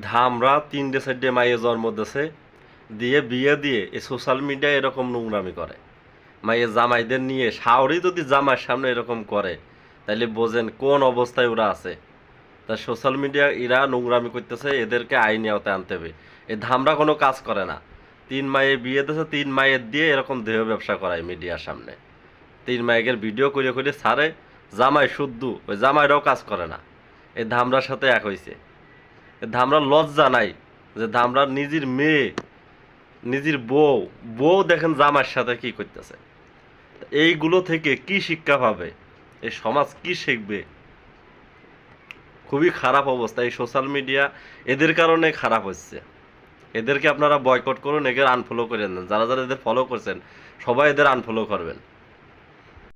ধামরা 3-4 মাইয়ে জন্ম দিয়েছে, দিয়ে বিয়ে দিয়ে এই সোশ্যাল মিডিয়ায় এরকম নোংরামি করে। মাইয়ে জামাইদের নিয়ে শাওরি যদি জামাইয়ের সামনে এরকম করে, তাইলে বোঝেন কোন অবস্থায় ওরা আছে। তা সোশ্যাল মিডিয়া এরা নোংরামি করতেছে, এদেরকে আইনি আওতায় আনতে হবে। এই ধামরা কোনো কাজ করে না। 3 মাইয়ে বিয়ে দিয়েছে, 3 মাইয়ের দিয়ে এরকম দেহ ব্যবসা করায় মিডিয়ার সামনে। 3 মাইয়ের ভিডিও করে করে ছাড়ে, জামাই শুদ্ধ, ওই জামাইরাও কাজ করে না। এই ধামরার সাথে এক হয়েছে। এই ধামরার লজ্জা নাই যে ধামরার নিজের মেয়ে, নিজের বউ দেখেন জামাইয়ের সাথে কি করতেছে। এইগুলো থেকে কি শিক্ষা পাবে এই সমাজ, কি শিখবে? খুবই খারাপ অবস্থা। এই সোশ্যাল মিডিয়া এদের কারণে খারাপ হচ্ছে। এদেরকে আপনারা বয়কট করুন, এদের আনফলো করে দেন। যারা যারা এদের ফলো করছেন সবাই এদের আনফলো করবেন।